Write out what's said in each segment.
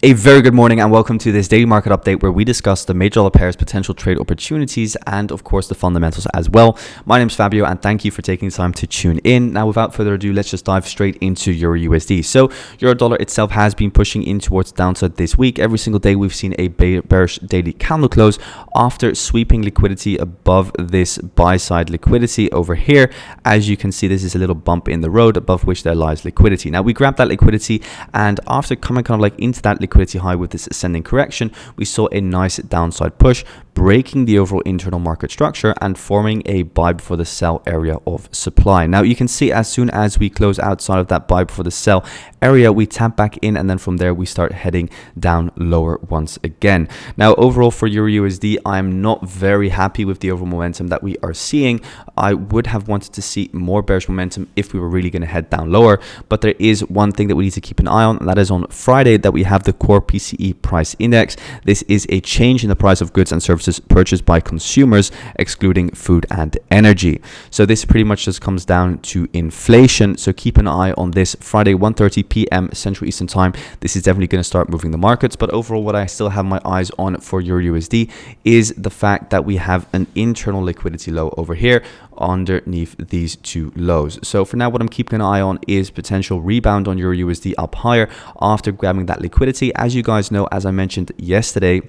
A very good morning and welcome to this daily market update where we discuss the major dollar pairs, potential trade opportunities, and of course the fundamentals as well. My name is Fabio and thank you for taking the time to tune in. Now, without further ado, let's just dive straight into EURUSD. So euro dollar itself has been pushing in towards downside this week. Every single day we've seen a bearish daily candle close after sweeping liquidity above this buy side liquidity over here. As you can see, this is a little bump in the road above which there lies liquidity. Now we grabbed that liquidity, and after coming kind of like into that liquidity high with this ascending correction, we saw a nice downside push, breaking the overall internal market structure and forming a buy before the sell area of supply. Now you can see as soon as we close outside of that buy before the sell area, we tap back in, and then from there we start heading down lower once again. Now overall for EURUSD, I'm not very happy with the overall momentum that we are seeing. I would have wanted to see more bearish momentum if we were really going to head down lower, but there is one thing that we need to keep an eye on, and that is on Friday that we have the core PCE price index. This is a change in the price of goods and services purchased by consumers, excluding food and energy. So this pretty much just comes down to inflation. So keep an eye on this Friday, 1:30 p.m. Central Eastern Time. This is definitely going to start moving the markets. But overall, what I still have my eyes on for EURUSD is the fact that we have an internal liquidity low over here underneath these two lows. So for now, what I'm keeping an eye on is potential rebound on EURUSD up higher after grabbing that liquidity. As you guys know, as I mentioned yesterday,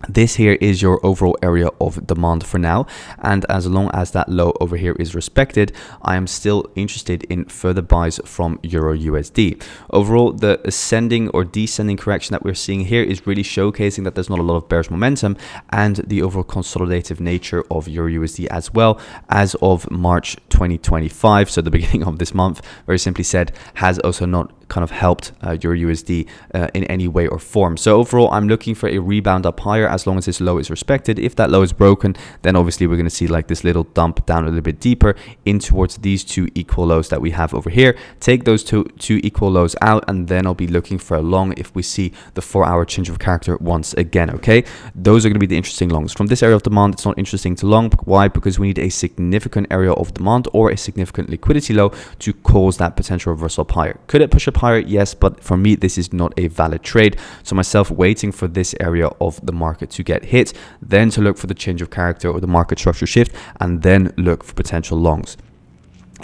this here is your overall area of demand for now, and as long as that low over here is respected, I am still interested in further buys from EURUSD. Overall, the ascending or descending correction that we're seeing here is really showcasing that there's not a lot of bearish momentum, and the overall consolidative nature of EURUSD as well as of March 2025, so the beginning of this month, very simply said, has also not kind of helped EURUSD in any way or form. So overall, I'm looking for a rebound up higher as long as this low is respected. If that low is broken, then obviously we're going to see like this little dump down a little bit deeper in towards these two equal lows that we have over here. Take those two equal lows out, and then I'll be looking for a long if we see the 4-hour change of character once again. Okay, those are going to be the interesting longs. From this area of demand, it's not interesting to long. Why? Because we need a significant area of demand or a significant liquidity low to cause that potential reversal up higher. Could it push up higher? Yes, but for me this is not a valid trade. So myself waiting for this area of the market to get hit, then to look for the change of character or the market structure shift, and then look for potential longs.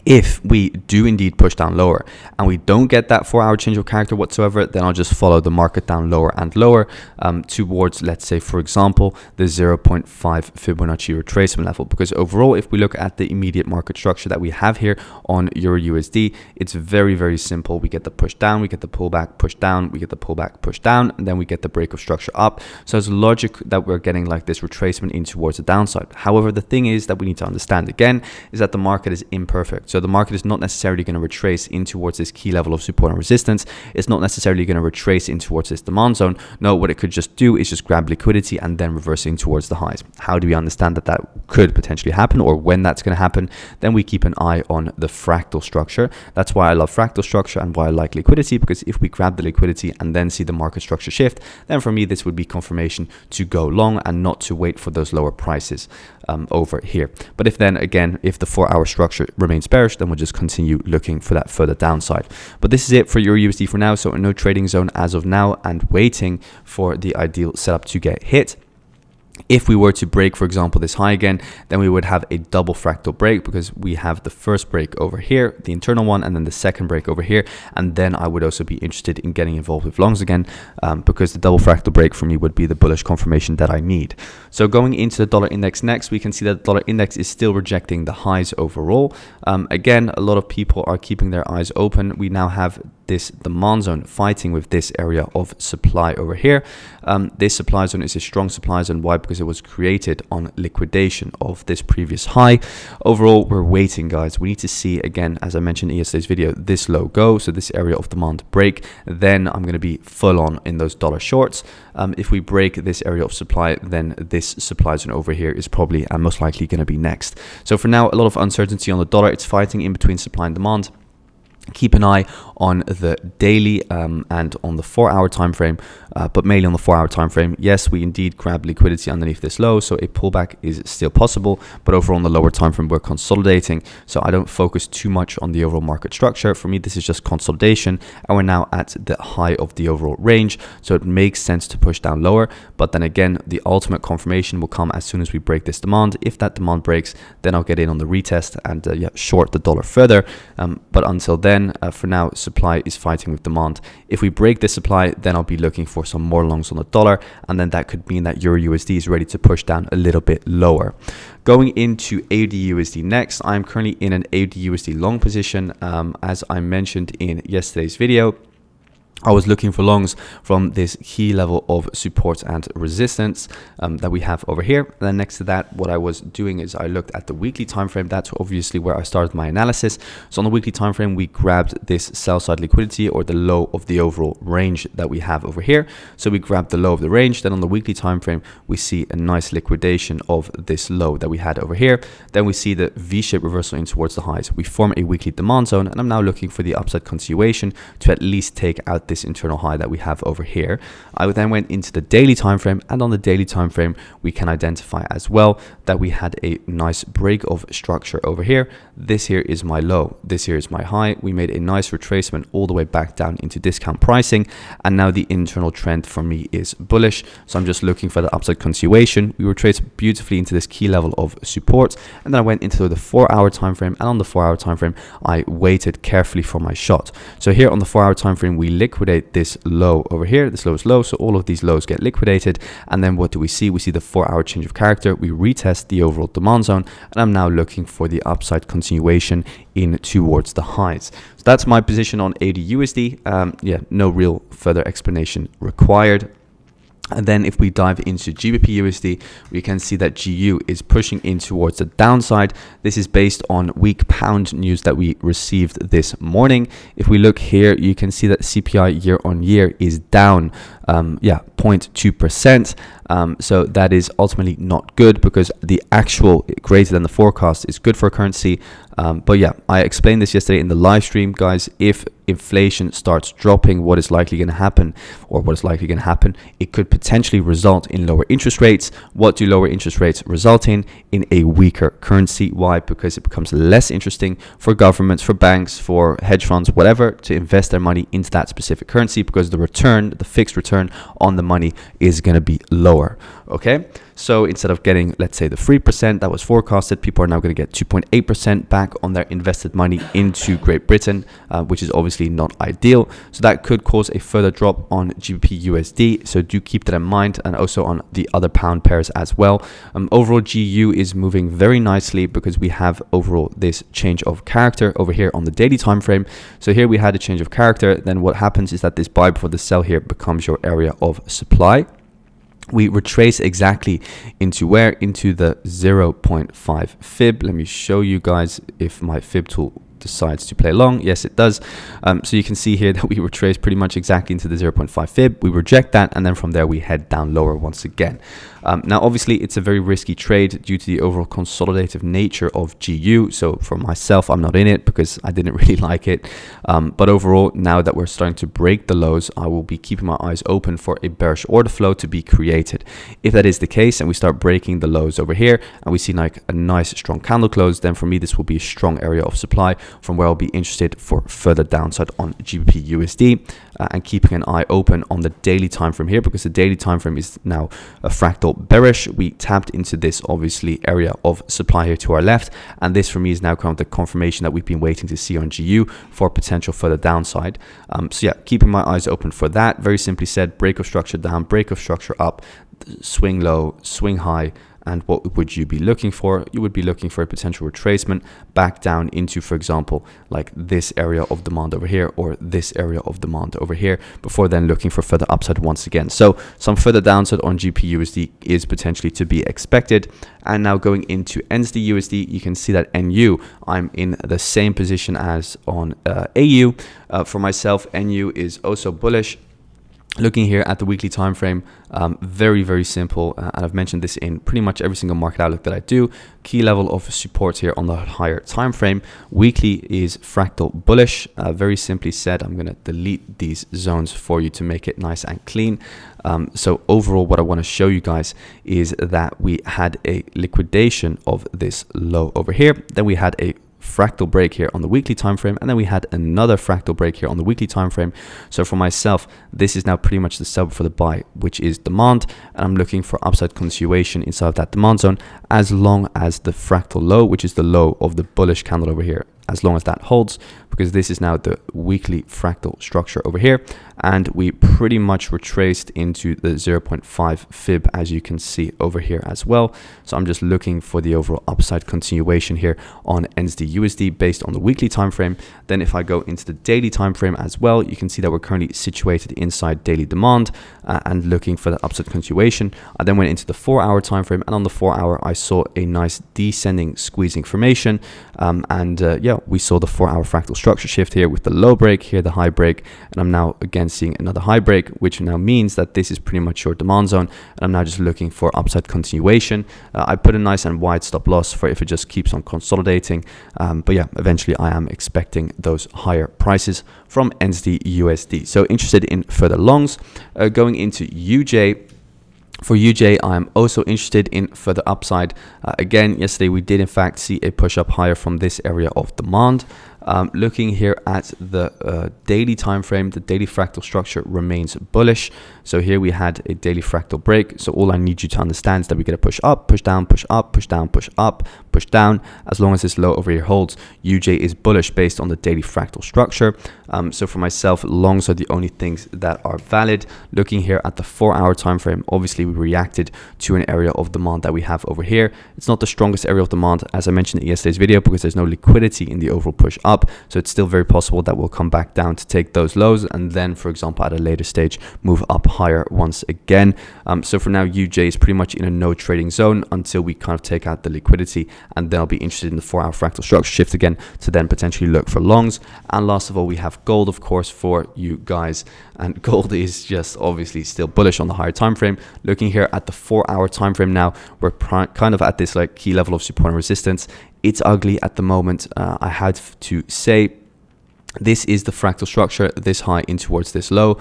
If we do indeed push down lower and we don't get that 4-hour change of character whatsoever, then I'll just follow the market down lower and lower towards, let's say, for example, the 0.5 Fibonacci retracement level. Because overall, if we look at the immediate market structure that we have here on EURUSD, it's very, very simple. We get the push down, we get the pullback, push down, we get the pullback, push down, and then we get the break of structure up. So it's logic that we're getting like this retracement in towards the downside. However, the thing is that we need to understand again is that the market is imperfect. So the market is not necessarily going to retrace in towards this key level of support and resistance. It's not necessarily going to retrace in towards this demand zone. No, what it could just do is just grab liquidity and then reversing towards the highs. How do we understand that that could potentially happen, or when that's going to happen? Then we keep an eye on the fractal structure. That's why I love fractal structure and why I like liquidity, because if we grab the liquidity and then see the market structure shift, then for me this would be confirmation to go long and not to wait for those lower prices over here. But if then again, if the 4-hour structure remains bearish, then we'll just continue looking for that further downside. But this is it for EURUSD for now. So no trading zone as of now, and waiting for the ideal setup to get hit. If we were to break, for example, this high again, then we would have a double fractal break, because we have the first break over here, the internal one, and then the second break over here. And then I would also be interested in getting involved with longs again, because the double fractal break for me would be the bullish confirmation that I need. So going into the dollar index next, we can see that the dollar index is still rejecting the highs overall. Again, a lot of people are keeping their eyes open. We now have this demand zone fighting with this area of supply over here. This supply zone is a strong supply zone. Why? Because it was created on liquidation of this previous high. Overall, we're waiting, guys. We need to see, again, as I mentioned in yesterday's video, this low go, so this area of demand break. Then I'm going to be full on in those dollar shorts. If we break this area of supply, then this supply zone over here is probably and most likely going to be next. So for now, a lot of uncertainty on the dollar. It's fighting in between supply and demand. Keep an eye on the daily and on the 4-hour time frame, but mainly on the 4-hour time frame. Yes, we indeed grab liquidity underneath this low, so a pullback is still possible, but overall on the lower time frame we're consolidating, so I don't focus too much on the overall market structure. For me, this is just consolidation, and we're now at the high of the overall range, so it makes sense to push down lower. But then again, the ultimate confirmation will come as soon as we break this demand. If that demand breaks, then I'll get in on the retest and short the dollar further, but until then, for now, supply is fighting with demand. If we break this supply, then I'll be looking for some more longs on the dollar, and then that could mean that EURUSD is ready to push down a little bit lower. Going into AUDUSD next, I'm currently in an AUDUSD long position. As I mentioned in yesterday's video, I was looking for longs from this key level of support and resistance that we have over here. And then next to that, what I was doing is I looked at the weekly time frame. That's obviously where I started my analysis. So on the weekly time frame, we grabbed this sell side liquidity, or the low of the overall range that we have over here. So we grabbed the low of the range. Then on the weekly time frame, we see a nice liquidation of this low that we had over here. Then we see the V-shaped reversal in towards the highs. We form a weekly demand zone, and I'm now looking for the upside continuation to at least take out this internal high that we have over here. I then went into the daily time frame, and on the daily time frame we can identify as well that we had a nice break of structure over here. This here is my low, this here is my high. We made a nice retracement all the way back down into discount pricing, and now the internal trend for me is bullish, so I'm just looking for the upside continuation. We retraced beautifully into this key level of support, and then I went into the 4-hour time frame, and on the 4-hour time frame I waited carefully for my shot. So here on the 4-hour time frame we liquidate this low over here. This low is low, so all of these lows get liquidated, and then what do we see? We see the 4-hour change of character. We retest the overall demand zone, and I'm now looking for the upside continuation in towards the highs. So that's my position on AUDUSD. No real further explanation required. And then if we dive into GBPUSD, we can see that GU is pushing in towards the downside. This is based on weak pound news that we received this morning. If we look here, you can see that CPI year on year is down 0.2%. So that is ultimately not good, because the actual greater than the forecast is good for a currency. But yeah, I explained this yesterday in the live stream, guys. If inflation starts dropping, what is likely going to happen, it could potentially result in lower interest rates. What do lower interest rates result in? In a weaker currency. Why? Because it becomes less interesting for governments, for banks, for hedge funds, whatever, to invest their money into that specific currency, because the return, the fixed return on the money, is going to be lower. Okay, so instead of getting, let's say, the 3% that was forecasted, people are now going to get 2.8% back on their invested money into Great Britain, which is obviously not ideal. So that could cause a further drop on GBPUSD, so do keep that in mind, and also on the other pound pairs as well. Overall, GU is moving very nicely, because we have overall this change of character over here on the daily time frame. So here we had a change of character. Then what happens is that this buy before the sell here becomes your area of supply. We retrace exactly into where? Into the 0.5 fib. Let me show you guys if my fib tool decides to play along. Yes, it does. So you can see here that we retrace pretty much exactly into the 0.5 fib. We reject that, and then from there we head down lower once again. Now, obviously, it's a very risky trade due to the overall consolidative nature of GU. So for myself, I'm not in it because I didn't really like it. But overall, now that we're starting to break the lows, I will be keeping my eyes open for a bearish order flow to be created. If that is the case, and we start breaking the lows over here, and we see like a nice strong candle close, then for me, this will be a strong area of supply from where I'll be interested for further downside on GBPUSD. And keeping an eye open on the daily time frame here, because the daily time frame is now a fractal bearish. We tapped into this obviously area of supply here to our left, and this for me is now kind of the confirmation that we've been waiting to see on GU for potential further downside. So yeah, keeping my eyes open for that. Very simply said, break of structure down, break of structure up, swing low, swing high. And what would you be looking for? You would be looking for a potential retracement back down into, for example, like this area of demand over here, or this area of demand over here, before then looking for further upside once again. So some further downside on GBPUSD is potentially to be expected. And now going into NZDUSD, you can see that NU, I'm in the same position as on AU. For myself, NU is also bullish. Looking here at the weekly time frame, very simple, and I've mentioned this in pretty much every single market outlook that I do. Key level of support here on the higher time frame. Weekly is fractal bullish. Very simply said, I'm going to delete these zones for you to make it nice and clean. So overall, what I want to show you guys is that we had a liquidation of this low over here. Then we had a fractal break here on the weekly time frame, and then we had another fractal break here on the weekly time frame. So for myself, this is now pretty much the sell for the buy, which is demand, and I'm looking for upside continuation inside of that demand zone as long as the fractal low, which is the low of the bullish candle over here, as long as that holds, because this is now the weekly fractal structure over here, and we pretty much retraced into the 0.5 fib, as you can see over here as well. So I'm just looking for the overall upside continuation here on NZDUSD based on the weekly time frame. Then if I go into the daily time frame as well, you can see that we're currently situated inside daily demand and looking for that upside continuation. I then went into the 4-hour time frame, and on the 4-hour I saw a nice descending squeezing formation, yeah, we saw the 4-hour fractal structure shift here with the low break here, the high break, and I'm now again seeing another high break, which now means that this is pretty much your demand zone, and I'm now just looking for upside continuation. I put a nice and wide stop loss for if it just keeps on consolidating, but yeah, eventually I am expecting those higher prices from NZDUSD. So interested in further longs. Going into UJ. For UJ, I'm also interested in further upside. Again, yesterday we did in fact see a push up higher from this area of demand. Looking here at the daily time frame, the daily fractal structure remains bullish. So here we had a daily fractal break. So all I need you to understand is that we get a push up, push down, push up, push down, push up, push down. As long as this low over here holds, UJ is bullish based on the daily fractal structure. So for myself, longs are the only things that are valid. Looking here at the 4-hour time frame, obviously we reacted to an area of demand that we have over here. It's not the strongest area of demand, as I mentioned in yesterday's video, because there's no liquidity in the overall push up. So it's still very possible that we'll come back down to take those lows, and then, for example, at a later stage, move up higher once again. So for now, UJ is pretty much in a no trading zone until we kind of take out the liquidity, and then I'll be interested in the 4-hour fractal structure shift again to then potentially look for longs. And last of all, we have gold, of course, for you guys, and gold is just obviously still bullish on the higher time frame. Looking here at the 4-hour time frame now, we're kind of at this like key level of support and resistance. It's ugly at the moment. I had to say this is the fractal structure, this high in towards this low.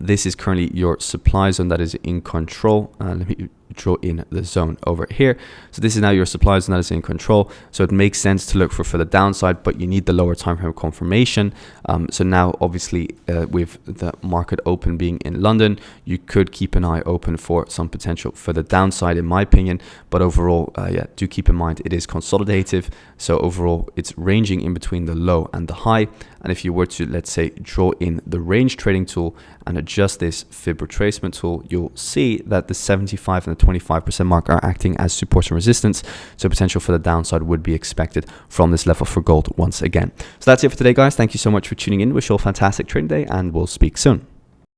This is currently your supply zone that is in control. Let me draw in the zone over here. So this is now your supply zone that is in control. So it makes sense to look for further downside, but you need the lower time frame confirmation. So now obviously with the market open being in London, you could keep an eye open for some potential further downside in my opinion. But overall, yeah, do keep in mind it is consolidative. So overall it's ranging in between the low and the high. And if you were to, let's say, draw in the range trading tool and adjust this fib retracement tool, you'll see that the 75 and the 25% mark are acting as support and resistance. So potential for the downside would be expected from this level for gold once again. So that's it for today, guys. Thank you so much for tuning in. Wish you all a fantastic trading day, and we'll speak soon.